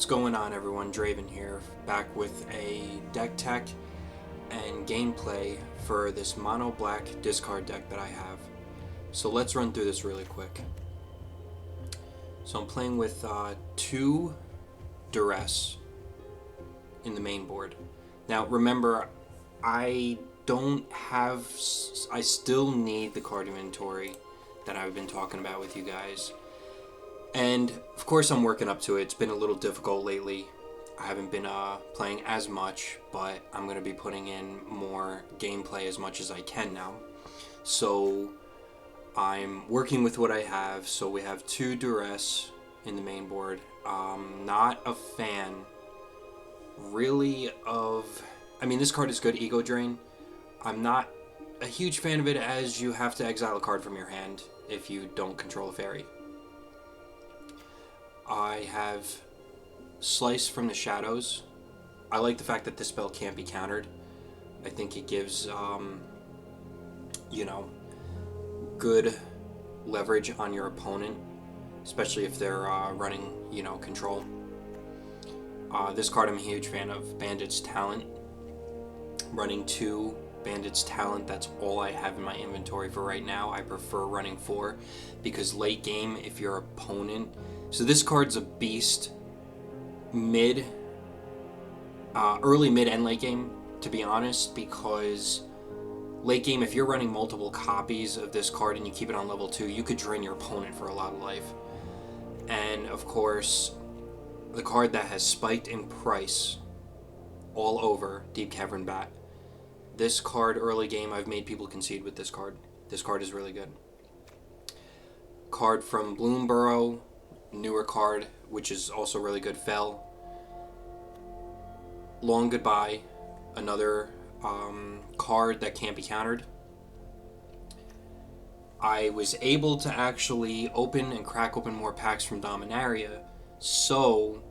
What's going on, everyone? Draven here, back with a deck tech and gameplay for this mono black discard deck that I have. So let's run through this really quick. So I'm playing with 2 Duress in the main board. Now remember, I still need the card inventory that I've been talking about with you guys. And of course I'm working up to it. It's been a little difficult lately. I haven't been playing as much, but I'm going to be putting in more gameplay as much as I can now. So I'm working with what I have. So we have 2 Duress in the main board. Not a fan really of... I mean, this card is good, Ego Drain. I'm not a huge fan of it, as you have to exile a card from your hand if you don't control a fairy. I have Slice from the Shadows. I like the fact that this spell can't be countered. I think it gives, good leverage on your opponent, especially if they're running, control. This card I'm a huge fan of, Bandit's Talent. Running 2 Bandit's Talent, that's all I have in my inventory for right now. I prefer running 4 because late game, if your opponent... So this card's a beast early, mid, and late game, to be honest, because late game, if you're running multiple copies of this card and you keep it on level 2, you could drain your opponent for a lot of life. And of course, the card that has spiked in price all over, Deep Cavern Bat. This card, early game, I've made people concede with this card. This card is really good. Card from Bloomburrow, newer card, which is also really good, Fell. Long Goodbye, another card that can't be countered. I was able to actually open and crack open more packs from Dominaria, so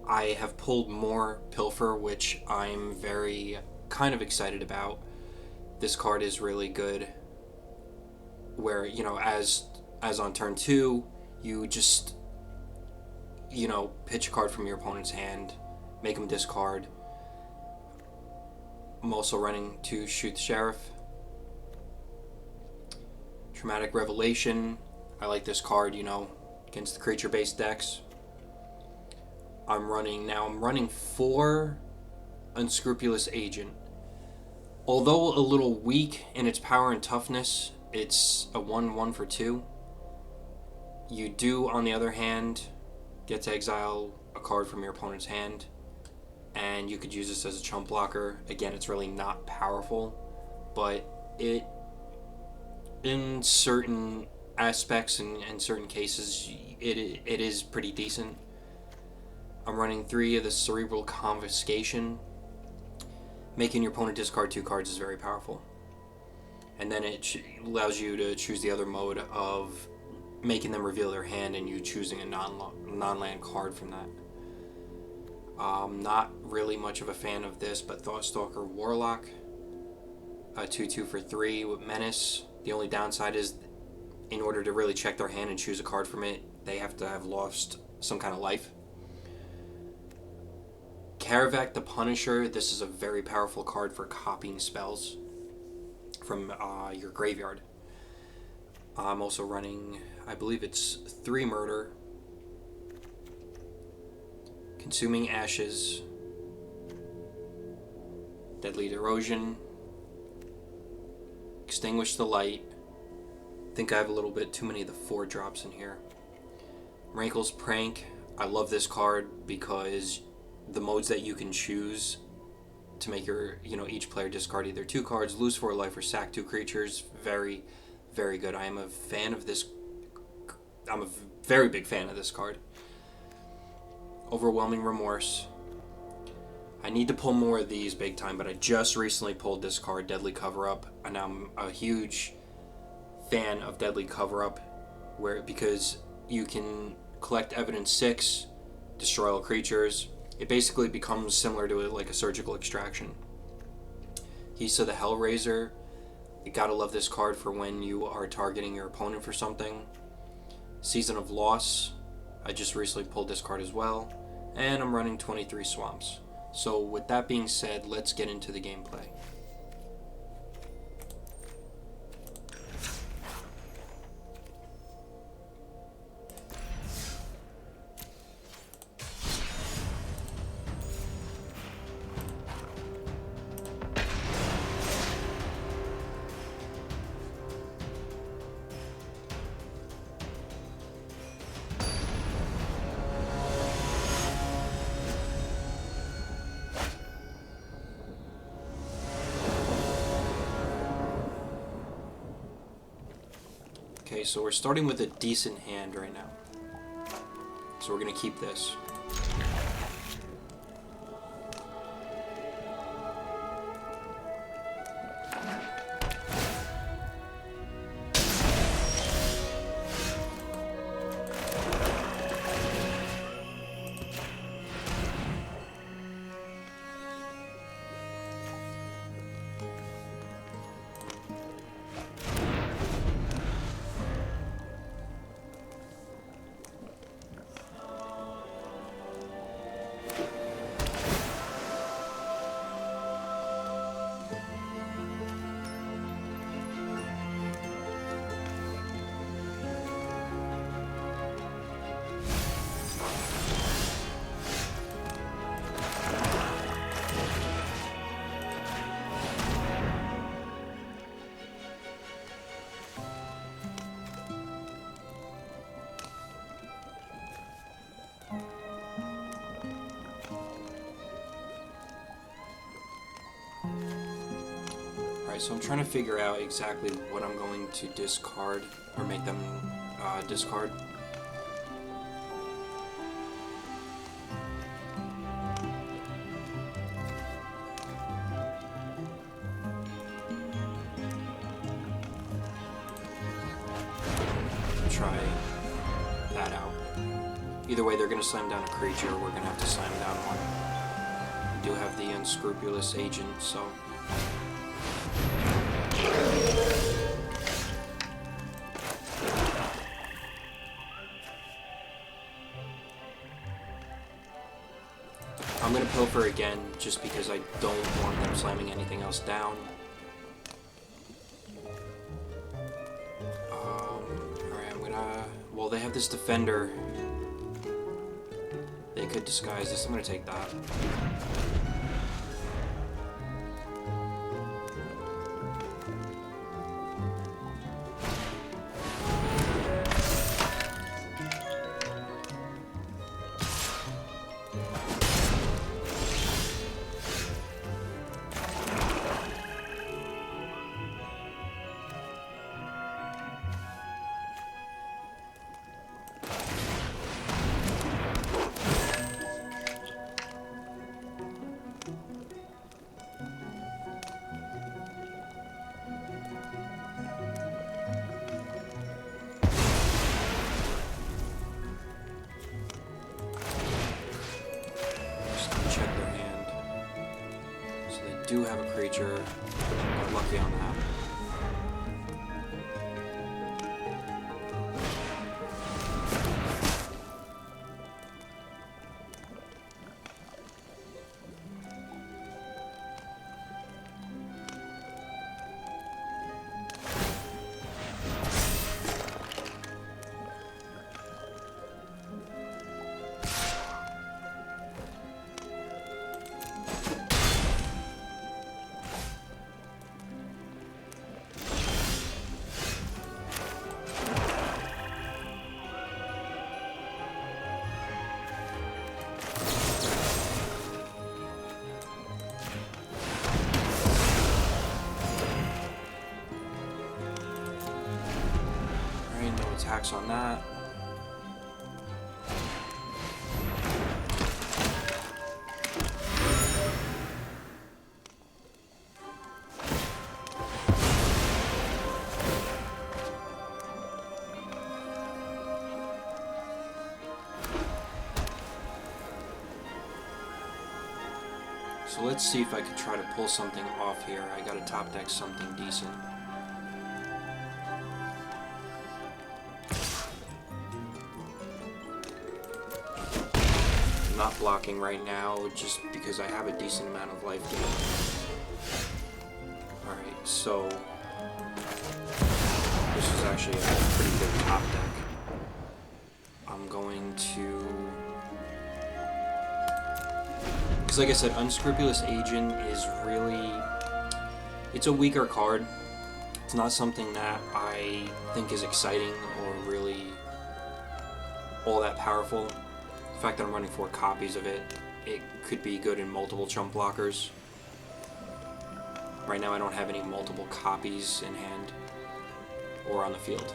I have pulled more Pilfer, which I'm very kind of excited about. This card is really good, where, as on turn 2, you just, pitch a card from your opponent's hand, make them discard. I'm also running to Shoot the Sheriff. Traumatic Revelation. I like this card, against the creature-based decks. I'm running 4 Unscrupulous Agent. Although a little weak in its power and toughness, it's a 1/1 for 2. You do, on the other hand, get to exile a card from your opponent's hand, and you could use this as a chump blocker. Again, it's really not powerful, but it, in certain aspects and certain cases, it is pretty decent. I'm running 3 of the Cerebral Confiscation. Making your opponent discard 2 cards is very powerful. And then it allows you to choose the other mode of making them reveal their hand and you choosing a non-land card from that. Not really much of a fan of this, but Thoughtstalker Warlock, a 2/2 for 3 with Menace. The only downside is, in order to really check their hand and choose a card from it, they have to have lost some kind of life. Karavak the Punisher. This is a very powerful card for copying spells from your graveyard. I'm also running, I believe it's 3 Murder, Consuming Ashes, Deadly Erosion, Extinguish the Light. I think I have a little bit too many of the 4 drops in here. Rankle's Prank. I love this card because the modes that you can choose to make your, each player discard either 2 cards, lose 4 life, or sack 2 creatures. Very, very good. I am a fan of this. I'm a very big fan of this card. Overwhelming Remorse. I need to pull more of these big time, but I just recently pulled this card, Deadly Cover-Up, and I'm a huge fan of Deadly Cover-Up, because you can collect Evidence 6, destroy all creatures. It basically becomes similar to like a surgical extraction. Hisa the Hellraiser. You gotta love this card for when you are targeting your opponent for something. Season of Loss. I just recently pulled this card as well. and I'm running 23 swamps. So with that being said, let's get into the gameplay. Okay, so we're starting with a decent hand right now. So we're going to keep this. Alright, so I'm trying to figure out exactly what I'm going to discard, or make them discard. Try that out. Either way, they're going to slam down a creature, or we're going to have to slam down one. We do have the unscrupulous agent, so... I'm going to pilfer again, just because I don't want them slamming anything else down. Alright, I'm going to... Well, they have this defender. They could disguise this. I'm going to take that. Do have a creature. Got lucky on that. Attacks on that. So let's see if I can try to pull something off here. I gotta top deck something decent. not blocking right now just because I have a decent amount of life gain. Alright, so this is actually a pretty good top deck. I'm going to... Because like I said, Unscrupulous Agent is really... It's a weaker card. It's not something that I think is exciting or really all that powerful. The fact that I'm running 4 copies of it, it could be good in multiple chump blockers. Right now I don't have any multiple copies in hand or on the field.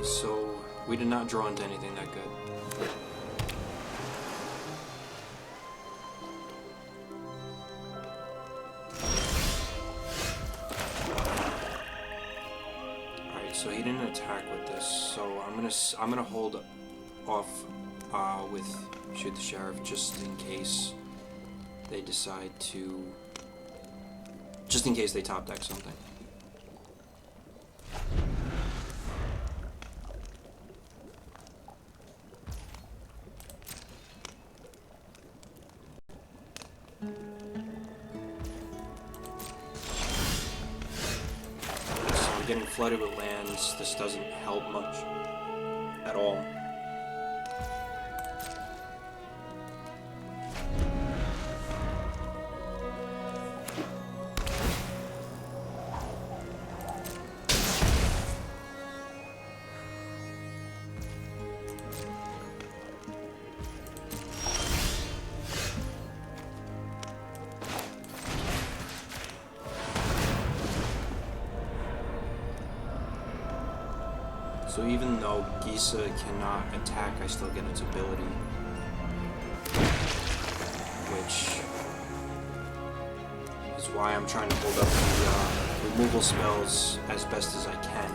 So, we did not draw into anything that good. Alright, so he didn't attack with this, so I'm gonna hold off with Shoot the Sheriff just in case they decide to... just in case they top deck something. Getting flooded with lands, this doesn't help much at all. So even though Gisa cannot attack, I still get its ability. Which is why I'm trying to hold up the removal spells as best as I can.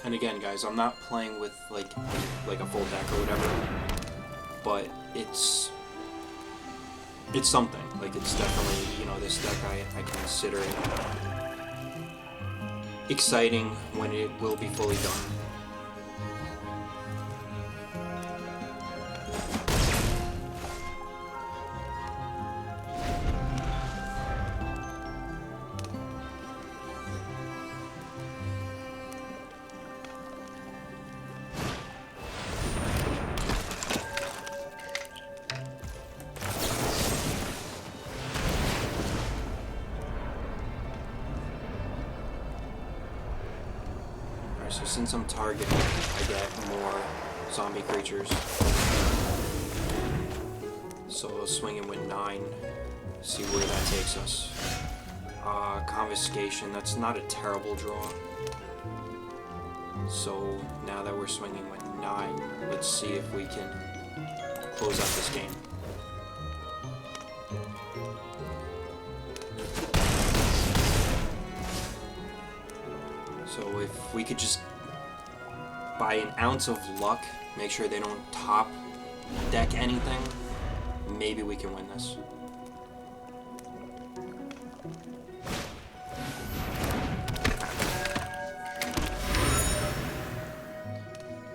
And again, guys, I'm not playing with like a full deck or whatever, but it's something. Like, it's definitely, you know, this deck I consider it exciting when it will be fully done. So since I'm targeting, I get more zombie creatures. So I'll swing in with 9, see where that takes us. Confiscation, that's not a terrible draw. So now that we're swinging with 9, let's see if we can close out this game. So if we could just, by an ounce of luck, make sure they don't top deck anything, maybe we can win this.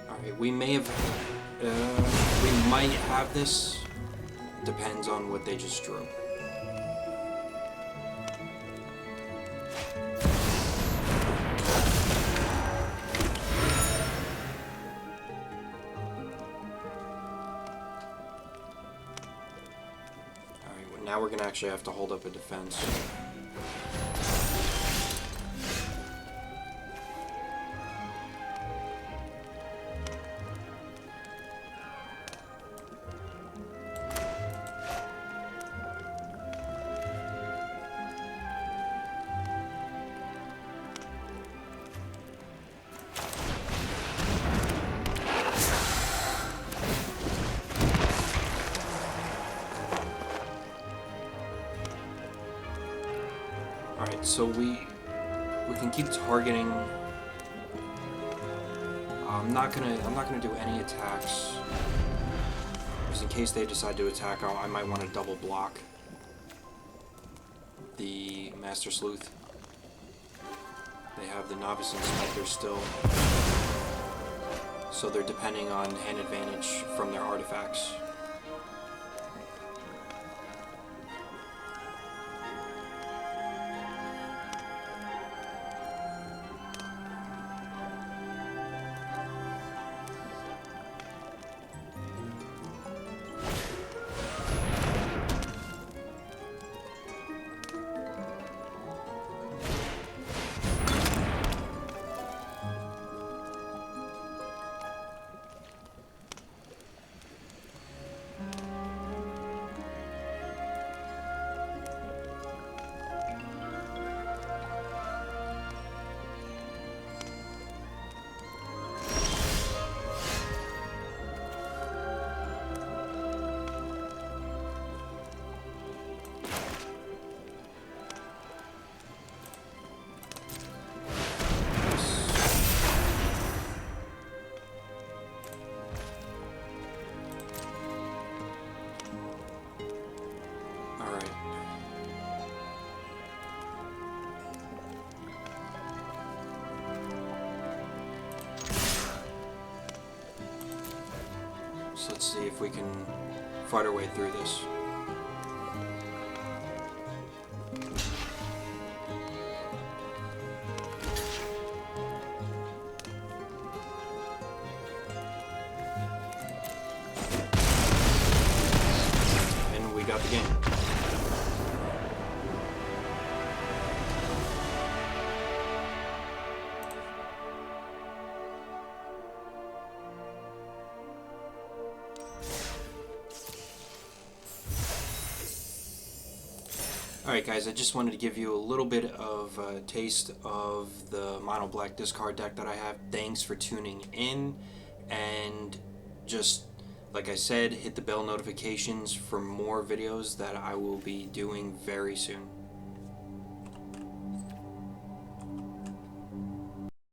Alright, we may have, we might have this, depends on what they just drew. Now we're gonna actually have to hold up a defense. Alright, so we can keep targeting. I'm not gonna do any attacks. Just in case they decide to attack, I might want to double block the Master Sleuth. They have the Novice Inspector still, so they're depending on hand advantage from their artifacts. So let's see if we can fight our way through this. And we got the game. Alright guys, I just wanted to give you a little bit of a taste of the mono black discard deck that I have. Thanks for tuning in, and just like I said, hit the bell notifications for more videos that I will be doing very soon.